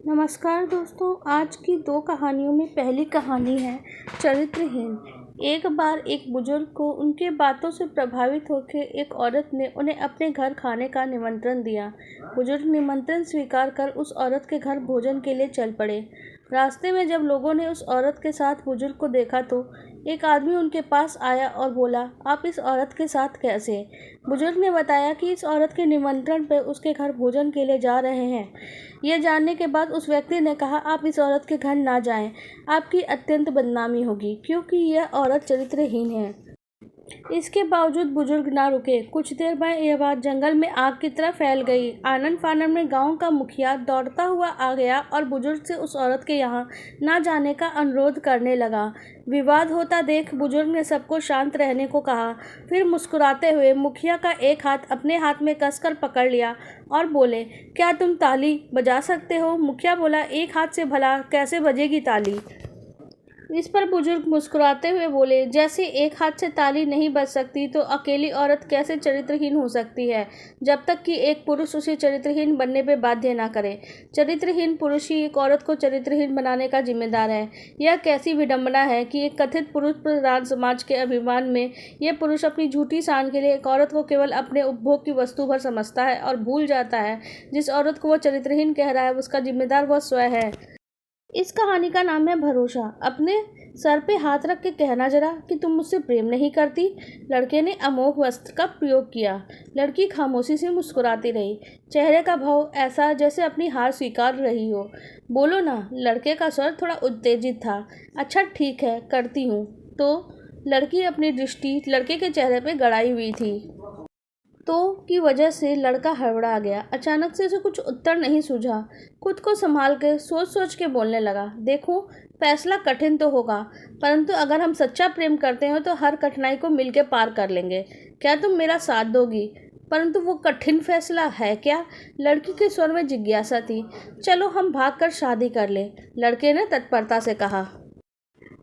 नमस्कार दोस्तों, आज की दो कहानियों में पहली कहानी है चरित्रहीन। एक बार एक बुजुर्ग को उनके बातों से प्रभावित होकर एक औरत ने उन्हें अपने घर खाने का निमंत्रण दिया। बुजुर्ग निमंत्रण स्वीकार कर उस औरत के घर भोजन के लिए चल पड़े। रास्ते में जब लोगों ने उस औरत के साथ बुजुर्ग को देखा तो एक आदमी उनके पास आया और बोला, आप इस औरत के साथ कैसे? बुजुर्ग ने बताया कि इस औरत के निमंत्रण पर उसके घर भोजन के लिए जा रहे हैं। यह जानने के बाद उस व्यक्ति ने कहा, आप इस औरत के घर ना जाएं, आपकी अत्यंत बदनामी होगी क्योंकि यह औरत चरित्रहीन है। इसके बावजूद बुजुर्ग ना रुके। कुछ देर बाद यह बात जंगल में आग की तरह फैल गई। आनन फानन में गांव का मुखिया दौड़ता हुआ आ गया और बुजुर्ग से उस औरत के यहाँ ना जाने का अनुरोध करने लगा। विवाद होता देख बुजुर्ग ने सबको शांत रहने को कहा। फिर मुस्कुराते हुए मुखिया का एक हाथ अपने हाथ में कसकर पकड़ लिया और बोले, क्या तुम ताली बजा सकते हो? मुखिया बोला, एक हाथ से भला कैसे बजेगी ताली? इस पर बुजुर्ग मुस्कुराते हुए बोले, जैसे एक हाथ से ताली नहीं बज सकती तो अकेली औरत कैसे चरित्रहीन हो सकती है, जब तक कि एक पुरुष उसे चरित्रहीन बनने पर बाध्य ना करे। चरित्रहीन पुरुष ही एक औरत को चरित्रहीन बनाने का जिम्मेदार है। यह कैसी विडंबना है कि एक कथित पुरुष प्रधान समाज के अभिमान में यह पुरुष अपनी झूठी शान के लिए एक औरत को केवल अपने उपभोग की वस्तु भर समझता है और भूल जाता है जिस औरत को वह चरित्रहीन कह रहा है उसका जिम्मेदार वह स्वयं है। इस कहानी का नाम है भरोसा। अपने सर पे हाथ रख के कहना जरा कि तुम मुझसे प्रेम नहीं करती। लड़के ने अमोघ वस्त्र का प्रयोग किया। लड़की खामोशी से मुस्कुराती रही, चेहरे का भाव ऐसा जैसे अपनी हार स्वीकार रही हो। बोलो ना। लड़के का स्वर थोड़ा उत्तेजित था। अच्छा ठीक है, करती हूँ। तो लड़की अपनी दृष्टि लड़के के चेहरे पे गड़ाई हुई थी। तो की वजह से लड़का हड़बड़ा गया। अचानक से उसे कुछ उत्तर नहीं सूझा। खुद को संभाल के सोच सोच के बोलने लगा, देखो फैसला कठिन तो होगा, परंतु अगर हम सच्चा प्रेम करते हैं तो हर कठिनाई को मिलकर पार कर लेंगे। क्या तुम मेरा साथ दोगी? परंतु वो कठिन फैसला है क्या? लड़की के स्वर में जिज्ञासा थी। चलो हम भागकर शादी कर लें, लड़के ने तत्परता से कहा।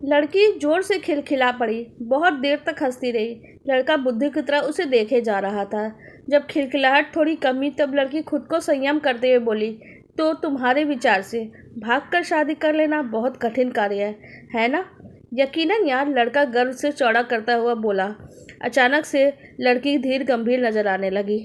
लड़की जोर से खिलखिला पड़ी। बहुत देर तक हंसती रही। लड़का बुद्धि की तरह उसे देखे जा रहा था। जब खिलखिलाहट थोड़ी कमी तब लड़की खुद को संयम करते हुए बोली, तो तुम्हारे विचार से भागकर शादी कर लेना बहुत कठिन कार्य है ना? यकीनन यार, लड़का गर्व से चौड़ा करता हुआ बोला। अचानक से लड़की धीर गंभीर नजर आने लगी।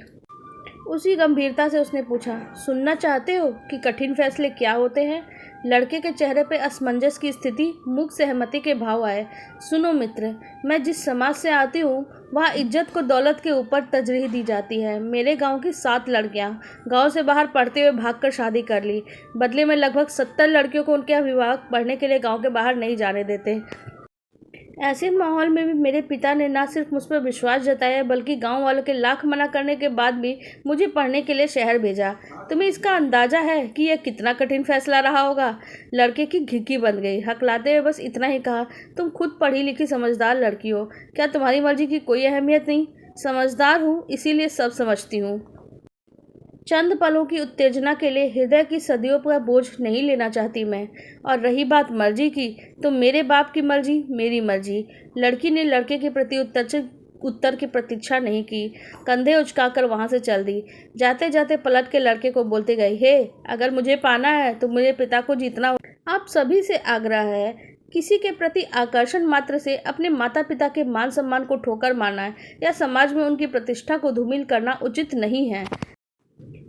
उसी गंभीरता से उसने पूछा, सुनना चाहते हो कि कठिन फैसले क्या होते हैं? लड़के के चेहरे पर असमंजस की स्थिति, मूक सहमति के भाव आए। सुनो मित्र, मैं जिस समाज से आती हूँ वहाँ इज्जत को दौलत के ऊपर तरजीह दी जाती है। मेरे गांव की 7 लड़कियाँ गांव से बाहर पढ़ते हुए भागकर शादी कर ली। बदले में लगभग 70 लड़कियों को उनके अभिभावक पढ़ने के लिए गाँव के बाहर नहीं जाने देते। ऐसे माहौल में भी मेरे पिता ने न सिर्फ मुझ पर विश्वास जताया बल्कि गांव वालों के लाख मना करने के बाद भी मुझे पढ़ने के लिए शहर भेजा। तुम्हें इसका अंदाजा है कि यह कितना कठिन फैसला रहा होगा? लड़के की घिघी बंद गई। हकलाते हुए बस इतना ही कहा, तुम खुद पढ़ी लिखी समझदार लड़की हो, क्या तुम्हारी मर्जी की कोई अहमियत नहीं? समझदार हूँ, इसीलिए सब समझती हूँ। चंद पलों की उत्तेजना के लिए हृदय की सदियों का बोझ नहीं लेना चाहती मैं। और रही बात मर्जी की, तो मेरे बाप की मर्जी मेरी मर्जी। लड़की ने लड़के के प्रति उत्तर की प्रतीक्षा नहीं की, कंधे उचकाकर वहां से चल दी। जाते जाते पलट के लड़के को बोलते गई, हे, अगर मुझे पाना है तो मेरे पिता को जीतना हो। आप सभी से आग्रह है, किसी के प्रति आकर्षण मात्र से अपने माता पिता के मान सम्मान को ठोकर मारना है या समाज में उनकी प्रतिष्ठा को धूमिल करना उचित नहीं है।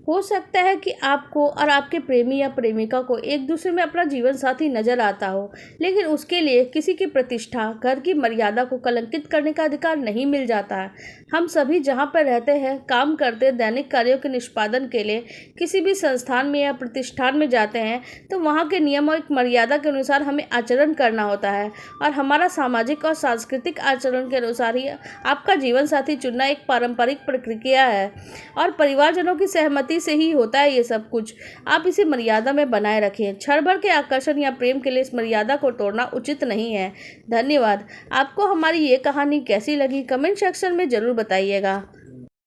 हो सकता है कि आपको और आपके प्रेमी या प्रेमिका को एक दूसरे में अपना जीवन साथी नजर आता हो, लेकिन उसके लिए किसी की प्रतिष्ठा, घर की मर्यादा को कलंकित करने का अधिकार नहीं मिल जाता है। हम सभी जहां पर रहते हैं, काम करते, दैनिक कार्यों के निष्पादन के लिए किसी भी संस्थान में या प्रतिष्ठान में जाते हैं तो वहां के नियम और एक मर्यादा के अनुसार हमें आचरण करना होता है और हमारा सामाजिक और सांस्कृतिक आचरण के अनुसार ही आपका जीवन साथी चुनना एक पारंपरिक प्रक्रिया है और परिवारजनों की सहमति से ही होता है ये सब कुछ। आप इसे मर्यादा में बनाए रखें। क्षण भर के आकर्षण या प्रेम के लिए इस मर्यादा को तोड़ना उचित नहीं है। धन्यवाद। आपको हमारी ये कहानी कैसी लगी कमेंट सेक्शन में जरूर बताइएगा।